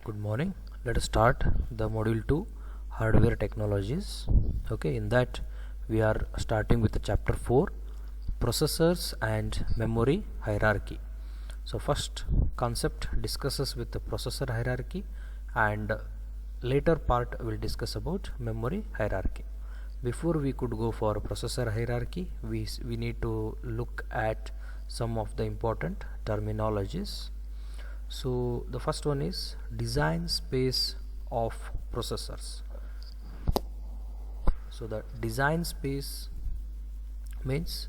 Good morning. Let us start the module 2 hardware technologies. Okay, in that we are starting with the chapter 4 processors and memory hierarchy. So first concept discusses with the processor hierarchy, and later part will discuss about memory hierarchy. Before we could go for processor hierarchy, we need to look at some of the important terminologies. So the first one is design space of processors. So the design space means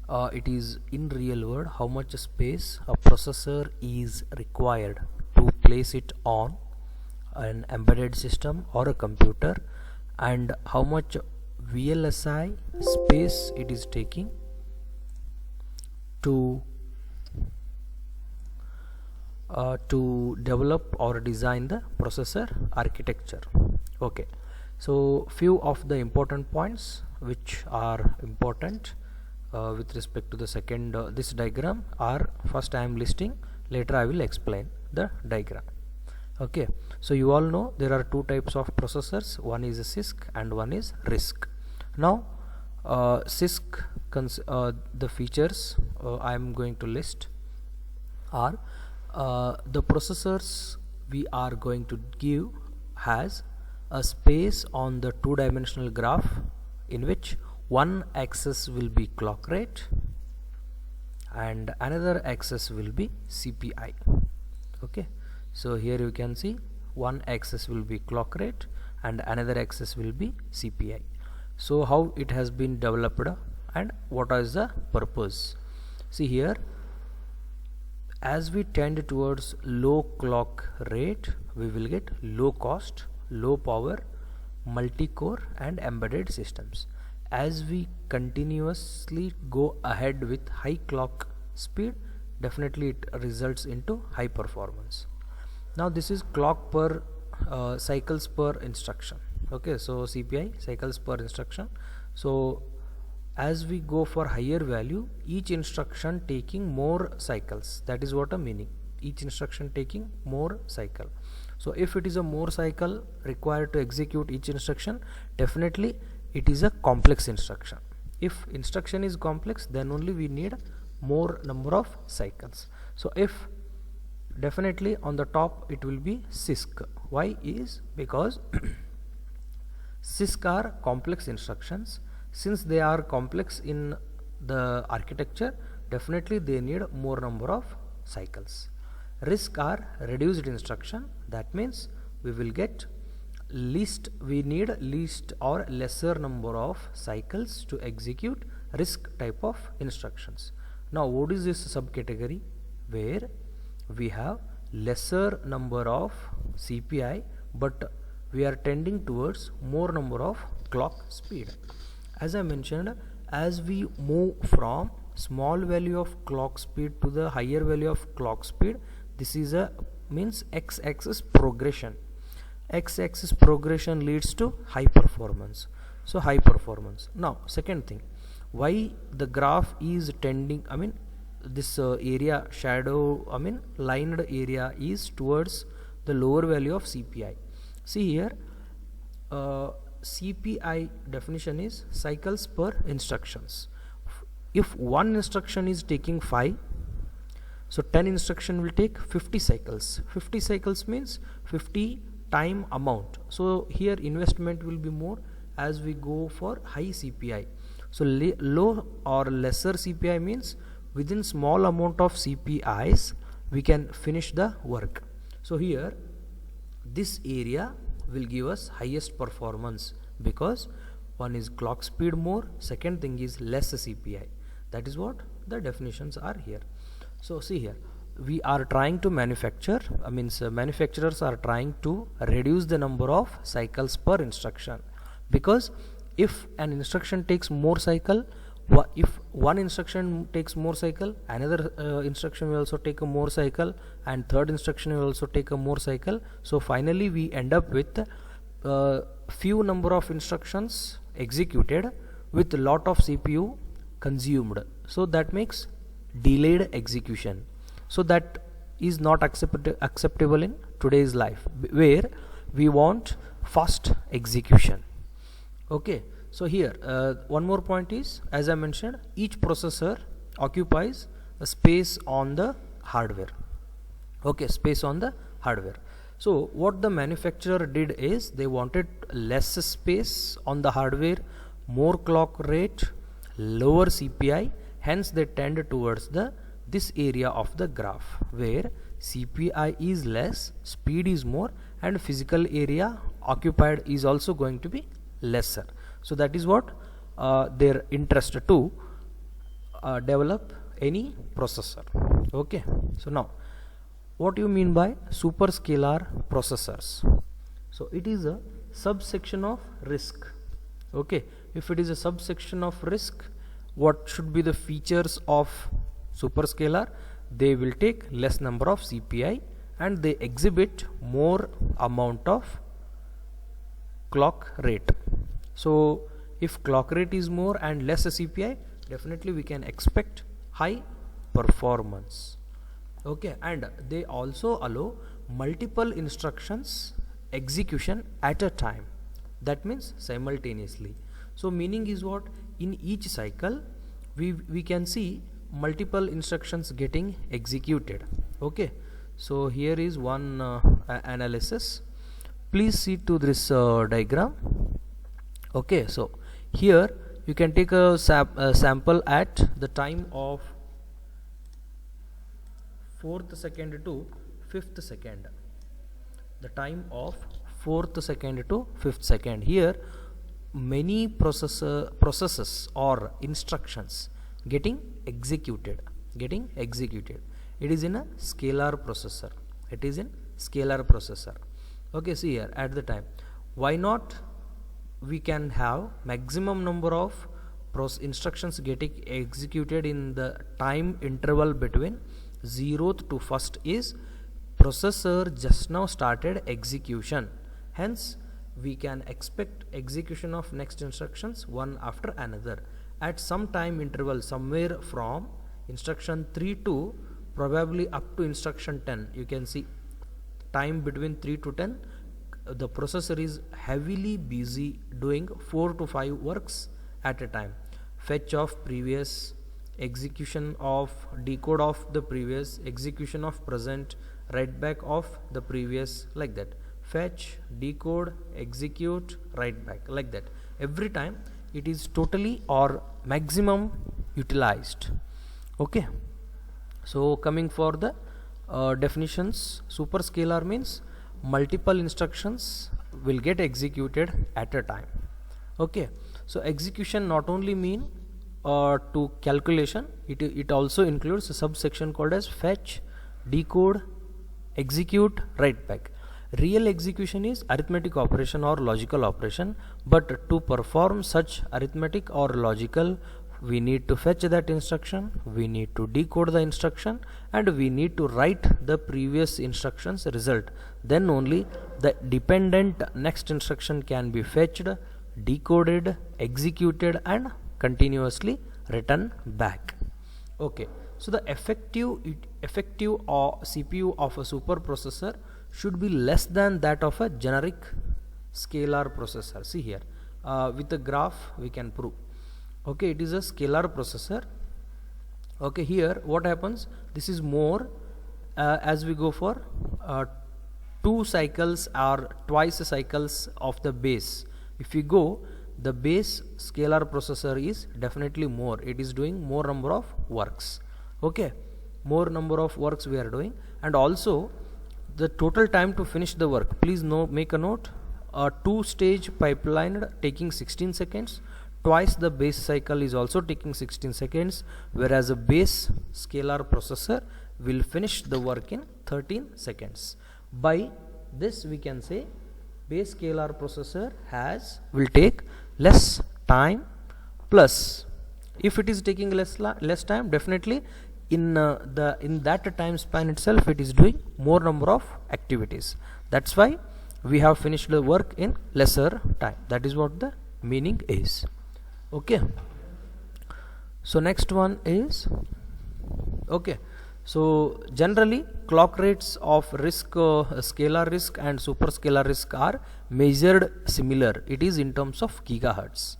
it is in real world how much space a processor is required to place it on an embedded system or a computer, and how much VLSI space it is taking to develop or design the processor architecture. Okay, so few of the important points which are important with respect to the second this diagram are, first I am listing, later I will explain the diagram. Okay, so you all know there are two types of processors, one is a CISC and one is RISC. Now CISC the features I am going to list are the processors we are going to give has a space on the two-dimensional graph in which one axis will be clock rate and another axis will be CPI. Okay, so here you can see one axis will be clock rate and another axis will be CPI. So how it has been developed and what is the purpose? See here, as we tend towards low clock rate, we will get low cost, low power, multi-core and embedded systems. As we continuously go ahead with high clock speed, definitely it results into high performance. Now this is clock per cycles per instruction. Okay, so CPI, cycles per instruction. So as we go for higher value, each instruction taking more cycles. That is what a meaning. Each instruction taking more cycle. So if it is a more cycle required to execute each instruction, definitely it is a complex instruction. If instruction is complex, then only we need more number of cycles. So if definitely on the top it will be CISC. Why is? Because CISC are complex instructions. Since they are complex in the architecture, definitely they need more number of cycles. RISC are reduced instruction. That means we will get we need least or lesser number of cycles to execute RISC type of instructions. Now what is this subcategory? Where we have lesser number of CPI, but we are tending towards more number of clock speed. As I mentioned, as we move from small value of clock speed to the higher value of clock speed, this is a means x-axis progression. X-axis progression leads to high performance. So high performance. Now second thing, why the graph is tending, this area shadow, lined area is towards the lower value of CPI. See here, CPI definition is cycles per instructions. If one instruction is taking 5, so 10 instruction will take 50 cycles. 50 cycles means 50 time amount. So here investment will be more as we go for high CPI. So low or lesser CPI means within small amount of CPIs we can finish the work. So here this area will give us highest performance because one is clock speed more, second thing is less CPI. That is what the definitions are here. So see here, we are trying to manufacture, manufacturers are trying to reduce the number of cycles per instruction, because if an instruction takes more cycle, if one instruction takes more cycle, another instruction will also take a more cycle, and third instruction will also take a more cycle. So finally we end up with few number of instructions executed with a lot of CPU consumed. So that makes delayed execution. So that is not acceptable in today's life, where we want fast execution. Okay, so here one more point is, as I mentioned, each processor occupies a space on the hardware. Okay, space on the hardware. So what the manufacturer did is, they wanted less space on the hardware, more clock rate, lower CPI, hence they tend towards this area of the graph where CPI is less, speed is more, and physical area occupied is also going to be lesser. So that is what their interest to develop any processor. Okay, so now what do you mean by superscalar processors? So it is a subsection of RISC. Okay, if it is a subsection of RISC, what should be the features of superscalar? They will take less number of CPI and they exhibit more amount of clock rate. So if clock rate is more and less CPI, definitely we can expect high performance. Okay, and they also allow multiple instructions execution at a time. That means simultaneously. So meaning is what? In each cycle we can see multiple instructions getting executed. Okay, so here is one analysis. Please see to this diagram. Okay, so here you can take a sample at the time of 4th second to 5th second. The time of 4th second to 5th second. Here many processes or instructions getting executed. It is in a scalar processor. Okay, see here at the time. Why not we can have maximum number of instructions getting executed in the time interval between 0th to 1st is processor just now started execution. Hence we can expect execution of next instructions one after another at some time interval, somewhere from instruction 3 to probably up to instruction 10. You can see time between 3 to 10 the processor is heavily busy doing 4 to 5 works at a time. Fetch of previous, execution of, decode of the previous, execution of present, write back of the previous, like that. Fetch, decode, execute, write back, like that. Every time it is totally or maximum utilized. Okay, so coming for the definitions, superscalar means multiple instructions will get executed at a time. Okay, so execution not only mean to calculation, it also includes a subsection called as fetch, decode, execute, write back. Real execution is arithmetic operation or logical operation, but to perform such arithmetic or logical, we need to fetch that instruction, we need to decode the instruction, and we need to write the previous instruction's result. Then only the dependent next instruction can be fetched, decoded, executed, and continuously written back. Okay, so the effective CPU of a super processor should be less than that of a generic scalar processor. See here with the graph we can prove. Okay, it is a scalar processor. Okay, here what happens, this is more as we go for 2 cycles or twice cycles of the base. If we go, the base scalar processor is definitely more, it is doing more number of works. Okay, more number of works we are doing, and also the total time to finish the work, please make a note, a 2-stage pipeline taking 16 seconds, twice the base cycle is also taking 16 seconds, whereas a base scalar processor will finish the work in 13 seconds. By this we can say base scalar processor will take less time, plus if it is taking less time, definitely in that time span itself it is doing more number of activities. That's why we have finished the work in lesser time. That is what the meaning is. Okay, so next one is, okay, So generally clock rates of risk, scalar risk and superscalar risk are measured similar. It is in terms of gigahertz.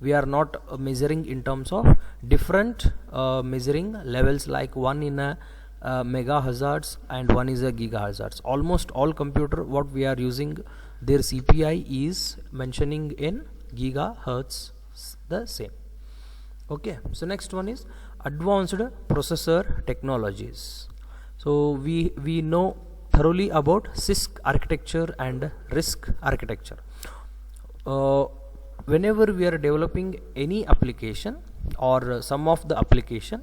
We are not measuring in terms of different measuring levels, like one in a megahertz and one is a gigahertz. Almost all computer what we are using, their CPI is mentioning in gigahertz, the same. Okay, so next one is advanced processor technologies. So we know thoroughly about CISC architecture and RISC architecture. Whenever we are developing any application or some of the application,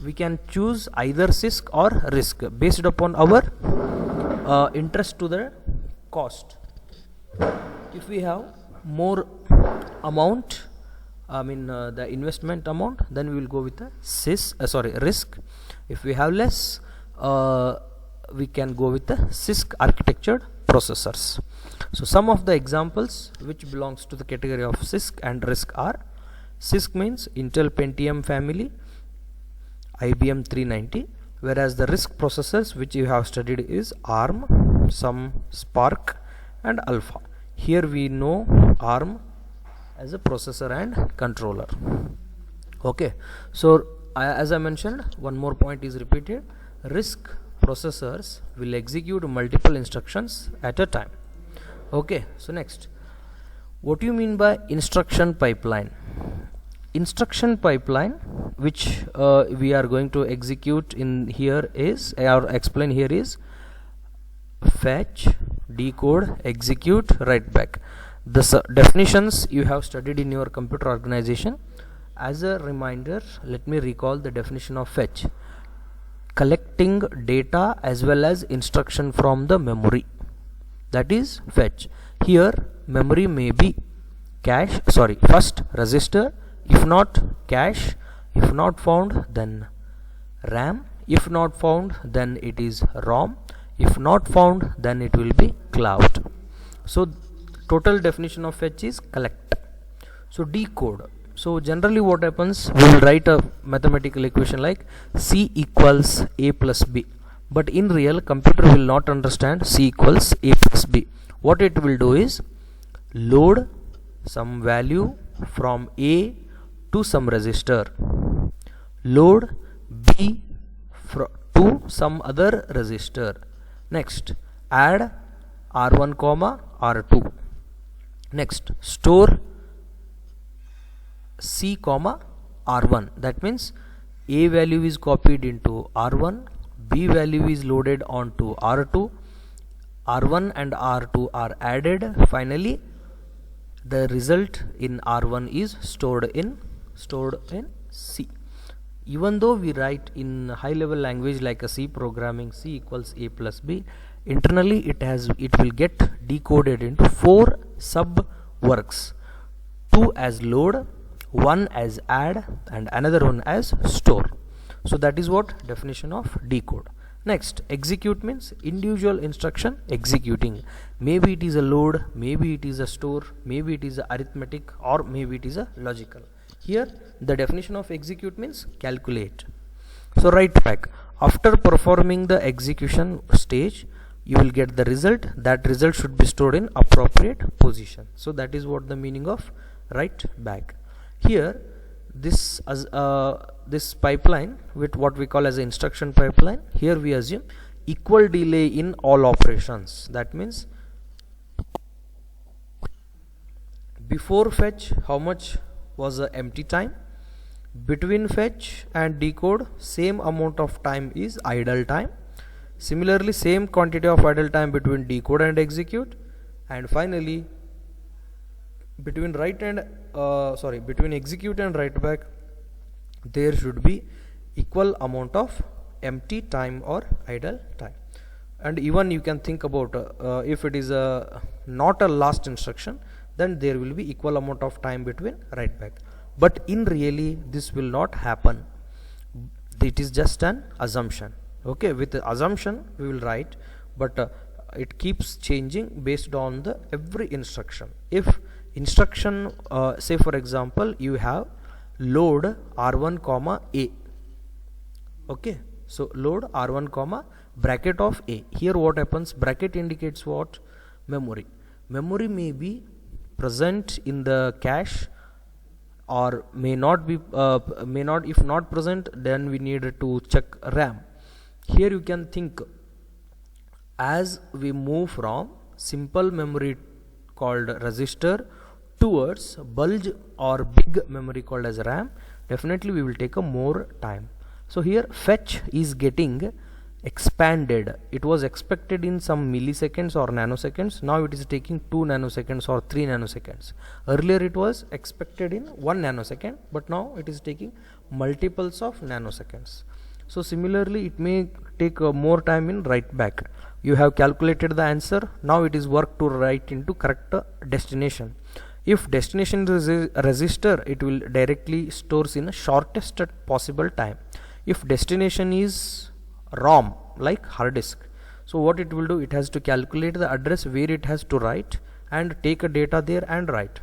we can choose either CISC or RISC based upon our interest to the cost. If we have more amount, the investment amount, then we will go with the RISC. If we have less, we can go with the CISC architectured processors. So some of the examples which belongs to the category of CISC and RISC are: CISC means Intel Pentium family, IBM 390, whereas the RISC processors which you have studied is ARM, some SPARC and Alpha. Here we know ARM as a processor and controller. Okay, so as I mentioned, one more point is repeated: RISC processors will execute multiple instructions at a time. Okay, so next, what do you mean by instruction pipeline? Instruction pipeline which we are going to execute in here is, or explain here, is fetch, decode, execute, write back. The definitions you have studied in your computer organization. As a reminder, let me recall the definition of fetch: collecting data as well as instruction from the memory. That is fetch. Here memory may be first register, if not cache, if not found then RAM, if not found then it is ROM, if not found then it will be cloud. So total definition of fetch is collect. So decode. So generally what happens, we will write a mathematical equation like C equals A plus B, but in real computer will not understand C equals A plus B. What it will do is load some value from A to some register, load B to some other register, next add R1 comma R2, next store C comma R1. That means A value is copied into R1, B value is loaded onto R2, R1 and R2 are added. Finally the result in R1 is stored in C. Even though we write in high level language like a C programming, C equals A plus B, internally it will get decoded into 4 sub works: 2 as load, 1 as add and another one as store. So that is what definition of decode. Next, execute means individual instruction executing. Maybe it is a load, maybe it is a store, maybe it is a arithmetic, or maybe it is a logical. Here the definition of execute means calculate. So write back. After performing the execution stage, you will get the result. That result should be stored in appropriate position. So that is what the meaning of write back. Here this pipeline with what we call as instruction pipeline, here we assume equal delay in all operations. That means before fetch how much was the empty time, between fetch and decode same amount of time is idle time, similarly same quantity of idle time between decode and execute, and finally between between execute and write back there should be equal amount of empty time or idle time. And even you can think about if it is not a last instruction, then there will be equal amount of time between write back. But in really this will not happen. It is just an assumption. Okay, with the assumption we will write, but it keeps changing based on the every instruction. If instruction say for example you have load R1 comma A, okay, So load R1 comma bracket of A. Here what happens, bracket indicates what? Memory. Memory may be present in the cache or may not be, if not present, then we need to check RAM. Here you can think, as we move from simple memory called register towards bulge or big memory called as RAM, definitely we will take a more time. So here fetch is getting expanded. It was expected in some milliseconds or nanoseconds. Now it is taking 2 nanoseconds or 3 nanoseconds. Earlier it was expected in 1 nanosecond, but now it is taking multiples of nanoseconds. So similarly it may take more time in write back. You have calculated the answer, now it is work to write into correct destination. If destination is a register, it will directly stores in a shortest possible time. If destination is ROM, like hard disk, so what it will do, it has to calculate the address where it has to write and take a data there and write.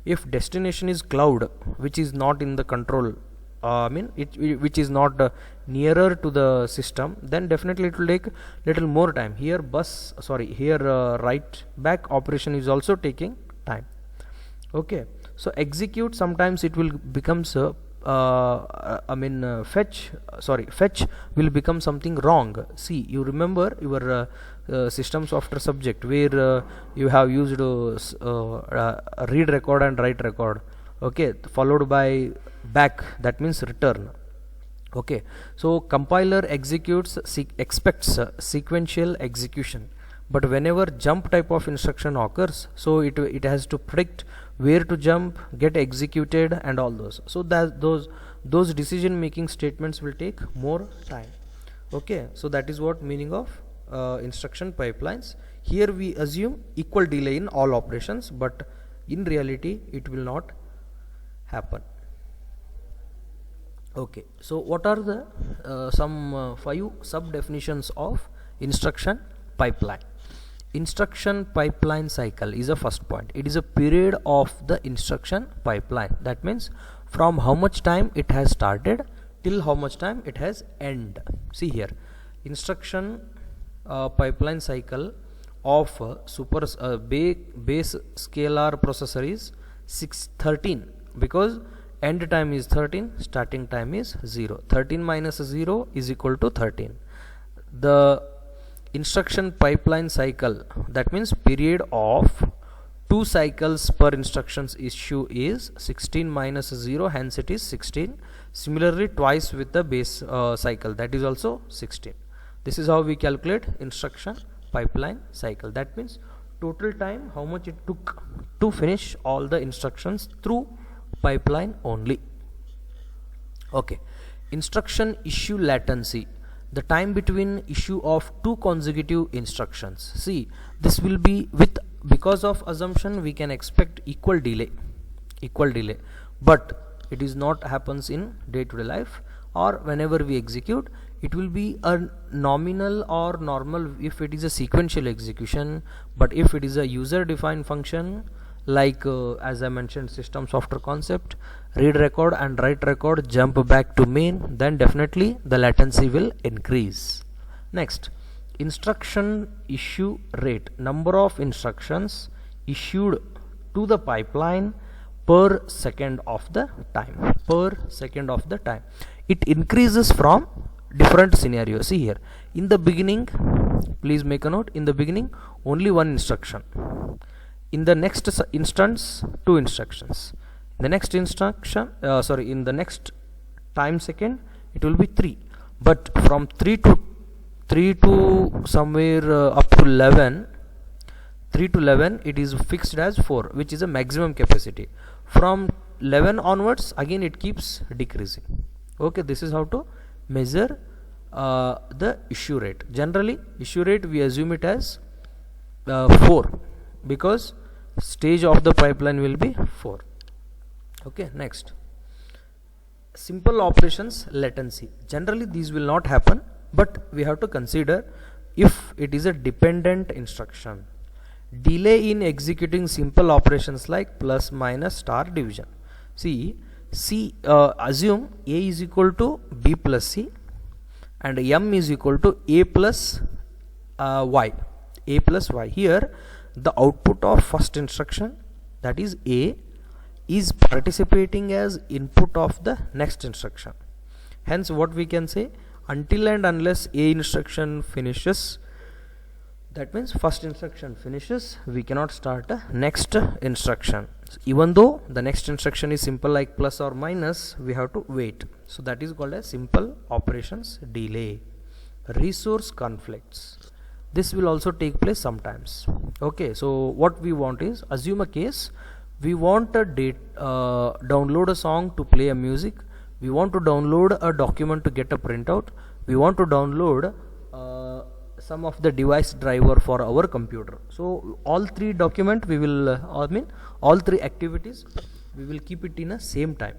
If destination is cloud, which is not in the control, which is not nearer to the system, then definitely it will take little more time. Here write back operation is also taking time. Okay, so execute, sometimes it will becomes fetch will become something wrong. See, you remember your system software subject where you have used read record and write record, okay, followed by back, that means return. Okay, so compiler expects sequential execution, but whenever jump type of instruction occurs, so it has to predict where to jump, get executed and all those. So that those decision making statements will take more time. Okay, so that is what meaning of instruction pipelines. Here we assume equal delay in all operations, but in reality it will not happen. Okay, so what are the some 5 sub definitions of instruction pipeline? Instruction pipeline cycle is a first point. It is a period of the instruction pipeline. That means from how much time it has started till how much time it has end. See here, instruction pipeline cycle of base scalar processor is 13, because end time is 13, starting time is 0. 13 minus 0 is equal to 13. The instruction pipeline cycle, that means period of 2 cycles per instructions issue, is 16 minus 0, hence it is 16. Similarly twice with the base cycle, that is also 16. This is how we calculate instruction pipeline cycle. That means total time how much it took to finish all the instructions through pipeline only. Okay, instruction issue latency, the time between issue of 2 consecutive instructions. See, this will be because of assumption we can expect equal delay, but it is not happens in day-to-day life, or whenever we execute it will be a nominal or normal if it is a sequential execution. But if it is a user defined function, like as I mentioned, system software concept, read record and write record, jump back to main, then definitely the latency will increase. Next, instruction issue rate, number of instructions issued to the pipeline per second of the time. It increases from different scenarios. See here, in the beginning, please make a note, in the beginning only 1 instruction, in the next instance 2 instructions, the next instruction in the next time second it will be 3, but from 3 to somewhere up to 11, 3 to 11 it is fixed as 4, which is a maximum capacity. From 11 onwards again it keeps decreasing. Okay, this is how to measure the issue rate. Generally issue rate we assume it as 4, because stage of the pipeline will be 4. Okay, next, simple operations latency. Generally these will not happen, but we have to consider if it is a dependent instruction. Delay in executing simple operations like plus, minus, star, division. See, assume A is equal to B plus C, and m is equal to a plus y. A plus y. Here the output of first instruction, that is a, is participating as input of the next instruction. Hence what we can say, until and unless a instruction finishes, that means first instruction finishes, we cannot start a next instruction. Even though the next instruction is simple like plus or minus, we have to wait. So that is called as simple operations delay. Resource conflicts, this will also take place sometimes. Okay, so what we want is, assume a case, we want a download a song to play a music, we want to download a document to get a printout, we want to download some of the device driver for our computer. So all three document we will all three activities we will keep it in a same time,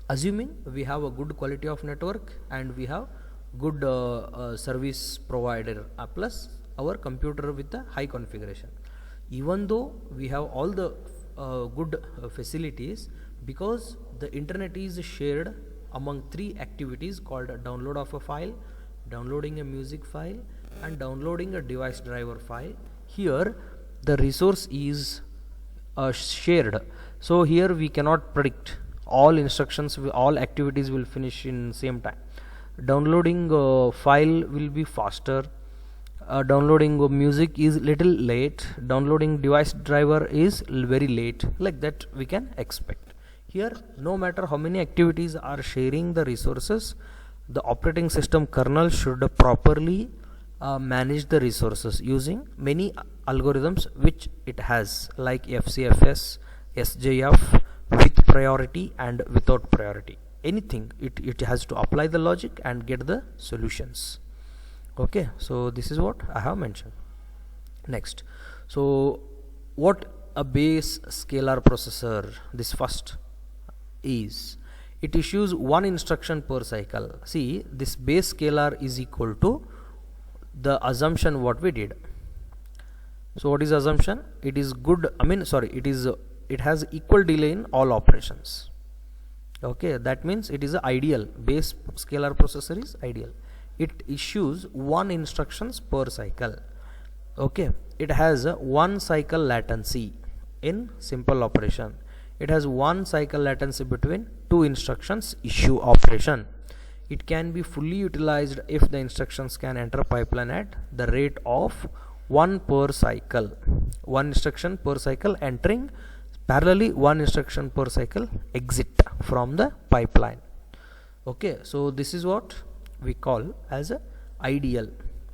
assuming we have a good quality of network and we have good service provider plus our computer with a high configuration. Even though we have all the good facilities, because the internet is shared among three activities called download of a file, downloading a music file, and downloading a device driver file. Here the resource is shared, so here we cannot predict all instructions, all activities will finish in same time. Downloading file will be faster, downloading music is little late, downloading device driver is very late, like that we can expect. Here no matter how many activities are sharing the resources, the operating system kernel should properly manage the resources using many algorithms which it has, like FCFS, SJF, with priority and without priority. Anything, it has to apply the logic and get the solutions. Okay, so this is what I have mentioned. Next, so what a base scalar processor, this first is, it issues one instruction per cycle. See, this base scalar is equal to the assumption what we did. So what is assumption? It is good, it has equal delay in all operations. Okay, that means it is ideal. Base scalar processor is ideal. It issues one instructions per cycle. Okay, it has one cycle latency in simple operation. It has one cycle latency between two instructions issue operation. It can be fully utilized if the instructions can enter pipeline at the rate of one per cycle. One instruction per cycle entering, parallelly one instruction per cycle exit from the pipeline. Okay, so this is what we call as a ideal.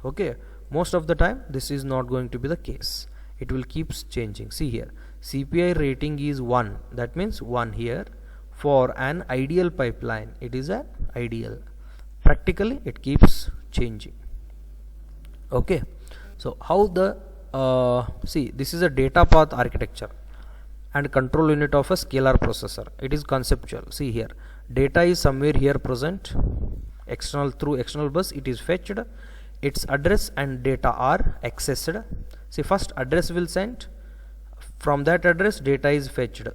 Okay, most of the time this is not going to be the case, it will keeps changing. See here, CPI rating is 1, that means 1 here. For an ideal pipeline, it is an ideal. Practically it keeps changing. Okay, so how the see, this is a data path architecture and control unit of a scalar processor. It is conceptual. See here, data is somewhere here present, external, through external bus it is fetched, its address and data are accessed. See, first address will send, from that address data is fetched.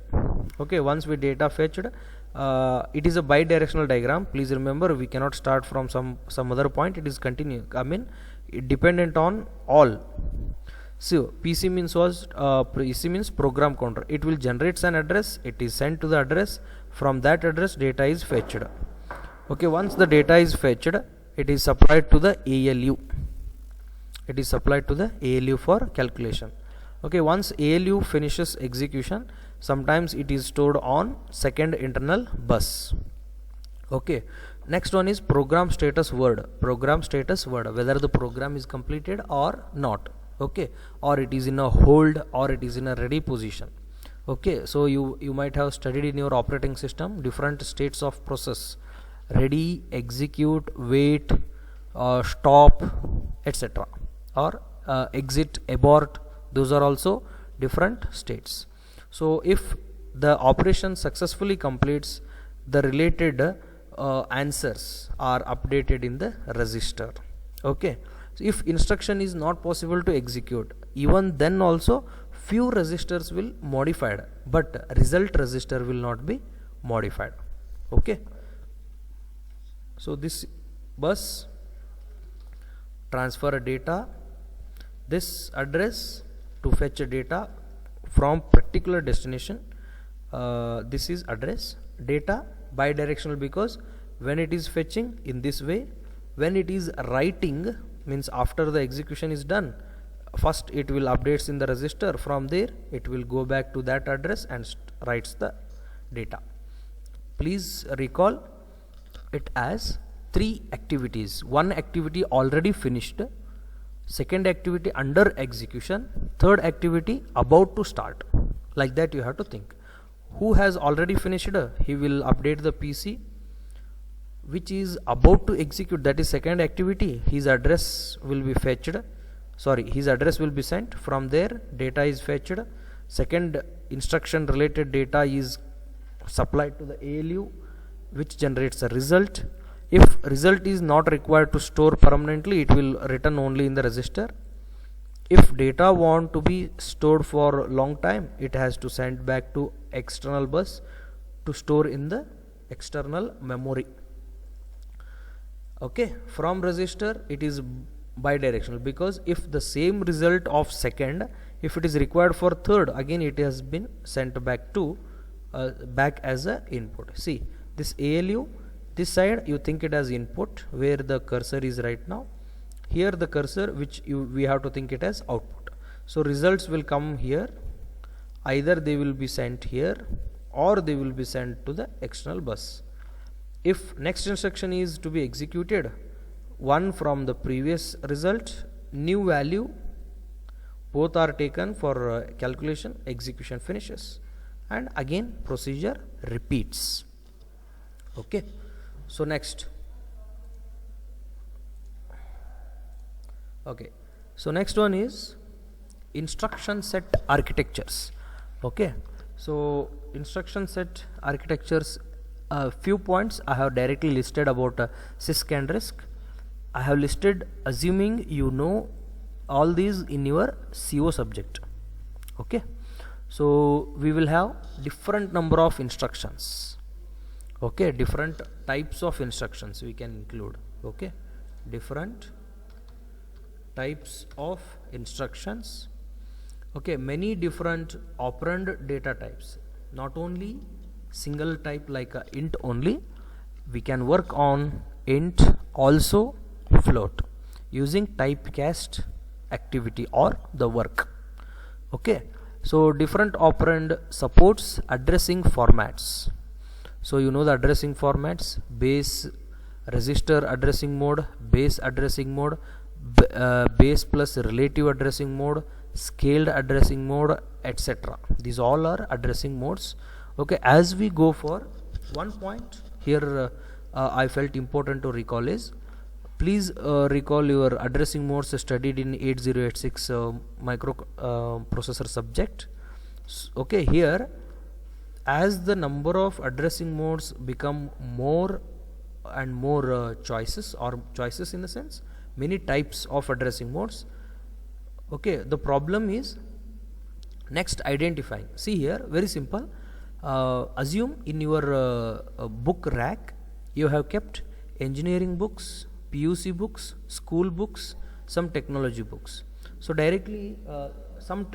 Okay, once we data fetched, it is a bidirectional diagram. Please remember, we cannot start from some other point, it is continue, dependent on all. So PC means program counter. It will generate an address, it is sent to the address, from that address data is fetched. Okay, once the data is fetched, it is supplied to the ALU. It is supplied to the ALU for calculation. Okay, once ALU finishes execution, sometimes it is stored on second internal bus. Okay, next one is program status word. Program status word, whether the program is completed or not. Okay, or it is in a hold or it is in a ready position. Okay, so you might have studied in your operating system different states of process: ready, execute, wait, stop, etc., or exit, abort. Those are also different states. So if the operation successfully completes, the related answers are updated in the register. Okay, so if instruction is not possible to execute, even then also few registers will modified, but result register will not be modified. Okay, so this bus transfer data, this address to fetch data from particular destination. This is address. Data bidirectional, because when it is fetching in this way, when it is writing, means after the execution is done, first it will updates in the register, from there it will go back to that address and writes the data. Please recall it as 3 activities. One activity already finished, second activity under execution, third activity about to start. Like that you have to think. Who has already finished, he will update the PC. Which is about to execute, that is second activity, his address will be fetched, his address will be sent, from there data is fetched, second instruction related data is supplied to the ALU, which generates a result. If result is not required to store permanently, it will return only in the register. If data want to be stored for long time, it has to send back to external bus to store in the external memory. Okay, from register it is bidirectional, because if the same result of second, if it is required for third, again it has been sent back to back as a input. See this ALU, this side you think it as input where the cursor is right now, here the cursor which we have to think it as output. So results will come here, either they will be sent here or they will be sent to the external bus. If next instruction is to be executed, one from the previous result, new value, both are taken for calculation, execution finishes, and again procedure repeats. Okay, so next. Okay, so next one is instruction set architectures. Okay, so instruction set architectures, few points I have directly listed about CISC and RISC. I have listed assuming you know all these in your CO subject. Okay, so we will have different number of instructions. Okay, different types of instructions we can include. Okay, different types of instructions. Okay, many different operand data types, not only single type like a int only, we can work on int, also float, using typecast activity or the work. Okay, so different operand supports addressing formats. So you know the addressing formats: base, register addressing mode, base addressing mode, base plus relative addressing mode, scaled addressing mode, etc. These all are addressing modes. Okay, as we go for one point here, I felt important to recall is, please recall your addressing modes studied in 8086 microprocessor subject. Okay, here as the number of addressing modes become more and more choices, or choices in the sense many types of addressing modes. Okay, the problem is next identifying. See here, very simple. Assume in your book rack you have kept engineering books, PUC books, school books, some technology books. So directly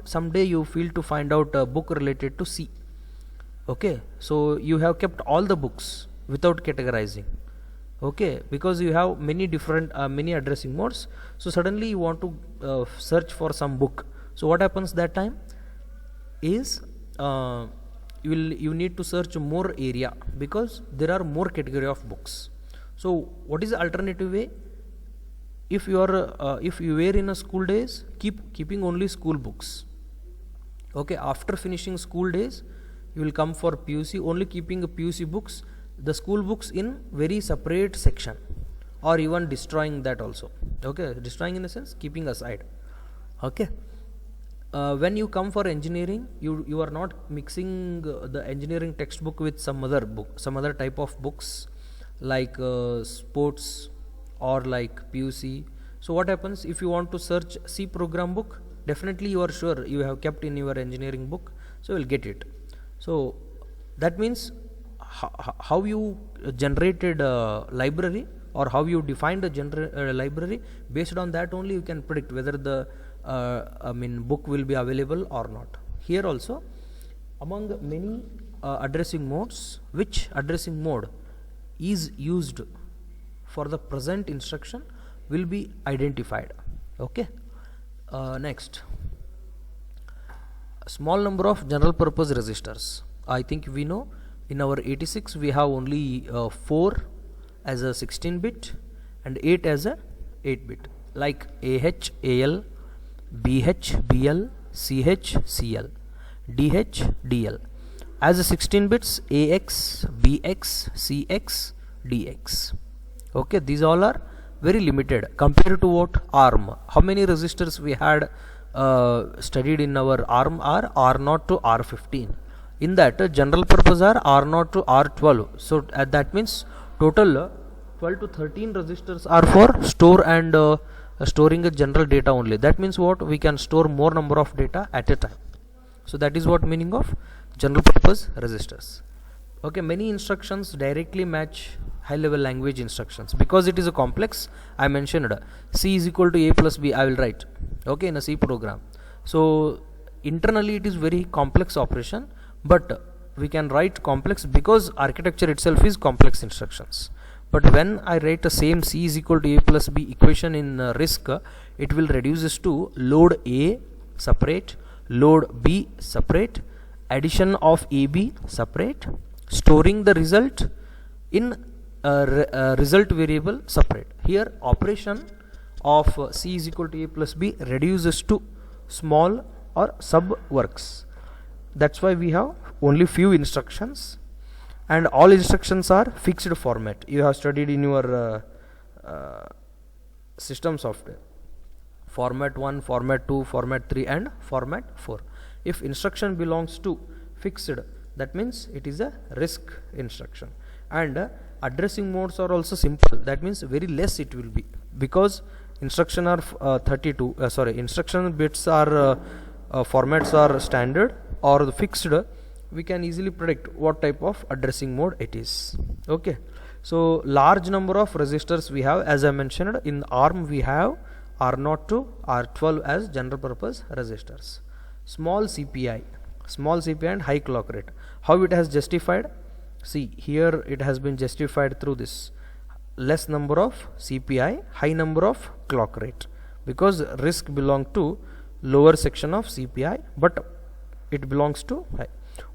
someday you feel to find out a book related to C. Okay, so you have kept all the books without categorizing. Okay, because you have many different many addressing modes. So suddenly you want to search for some book. So what happens that time is you need to search more area, because there are more category of books. So what is the alternative way? If you are if you were in a school days, keeping only school books. Okay, after finishing school days you will come for PUC, only keeping a PUC books, the school books in very separate section, or even destroying that also. Okay, destroying in the sense keeping aside. Okay, when you come for engineering, you are not mixing the engineering textbook with some other book, some other type of books like sports or like PUC. So what happens if you want to search C program book? Definitely you are sure you have kept in your engineering book, so you will get it. So that means how you generated a library or how you define the general library, based on that only you can predict whether the book will be available or not. Here also, among many addressing modes, which addressing mode is used for the present instruction will be identified. Okay. Next, small number of general purpose registers. I think we know in our 86 we have only 4 as a 16-bit and 8 as a 8-bit, like AH, AL, BH, BL, CH, CL, DH, DL. As a 16 bits, AX, BX, CX, DX. Okay, these all are very limited compared to what ARM. How many registers we had studied in our ARM are R0 to R15. In that, general purpose are R0 to R12. So that means total 12 to 13 registers are for store and storing a general data only. That means what, we can store more number of data at a time. So that is what meaning of general purpose registers. Okay, many instructions directly match high level language instructions because it is a complex. I mentioned C is equal to A plus B I will write, okay, in a C program. So internally it is very complex operation, but we can write complex because architecture itself is complex instructions. But when I write the same C is equal to A plus B equation in RISC, it will reduces to load A separate, load B separate, addition of AB separate, storing the result in result variable separate. Here operation of C is equal to A plus B reduces to small or sub works. That's why we have only few instructions, and all instructions are fixed format. You have studied in your system software, format 1, format 2, format 3 and format 4. If instruction belongs to fixed, that means it is a RISC instruction. And addressing modes are also simple, that means very less it will be, because instruction are instruction bits are formats are standard or the fixed. We can easily predict what type of addressing mode it is. Okay, so large number of registers we have, as I mentioned. In ARM we have R0 to R12 as general purpose registers. Small CPI and high clock rate. How it has justified? See, here it has been justified through this less number of CPI, high number of clock rate, because RISC belong to lower section of CPI, but it belongs to high.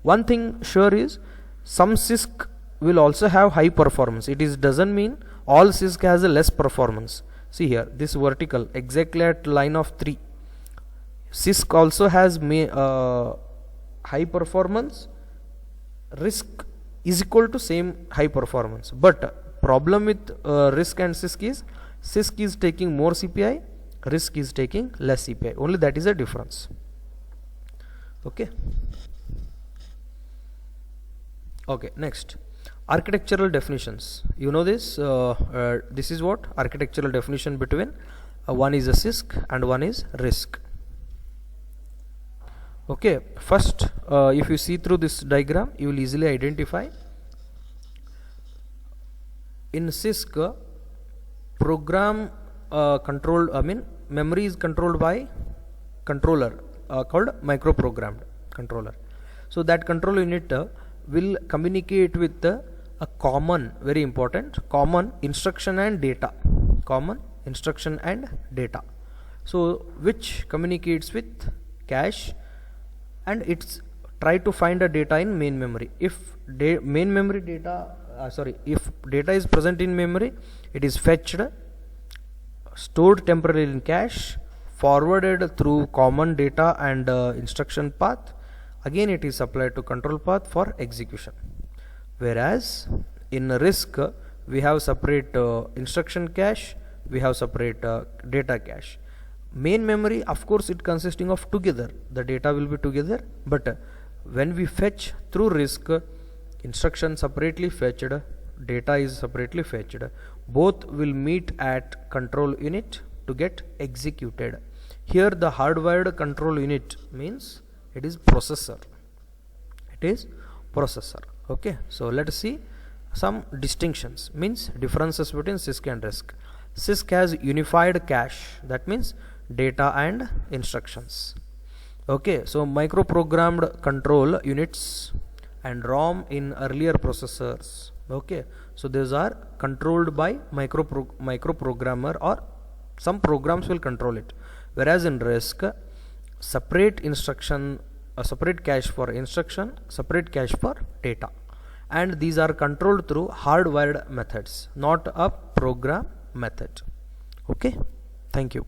One thing sure is, some CISC will also have high performance. It is doesn't mean all CISC has a less performance. See here, this vertical exactly at line of 3. CISC also has high performance. RISC is equal to same high performance, but problem with RISC and CISC is taking more CPI, RISC is taking less CPI. Only that is a difference. Okay. Okay, next, architectural definitions. You know this. This is what architectural definition between one is a CISC and one is RISC. Okay, first if you see through this diagram, you will easily identify. In CISC, program memory is controlled by controller called microprogrammed controller. So that control unit will communicate with a common, very important, common instruction and data. So which communicates with cache, and it's try to find a data in main memory. If if data is present in memory, it is fetched, stored temporarily in cache, forwarded through common data and instruction path. Again it is supplied to control path for execution. Whereas in RISC we have separate instruction cache, we have separate data cache. Main memory, of course, it consisting of together, the data will be together, but when we fetch through RISC, instruction separately fetched, data is separately fetched, both will meet at control unit to get executed. Here the hardwired control unit means it is processor. Okay, so let us see some distinctions, means differences between CISC and RISC. CISC has unified cache, that means data and instructions. Okay, so microprogrammed control units and ROM in earlier processors. Okay, so these are controlled by microprogrammer, or some programs will control it, whereas in RISC, separate instruction, a separate cache for instruction, separate cache for data, and these are controlled through hardwired methods, not a program method. Okay, thank you.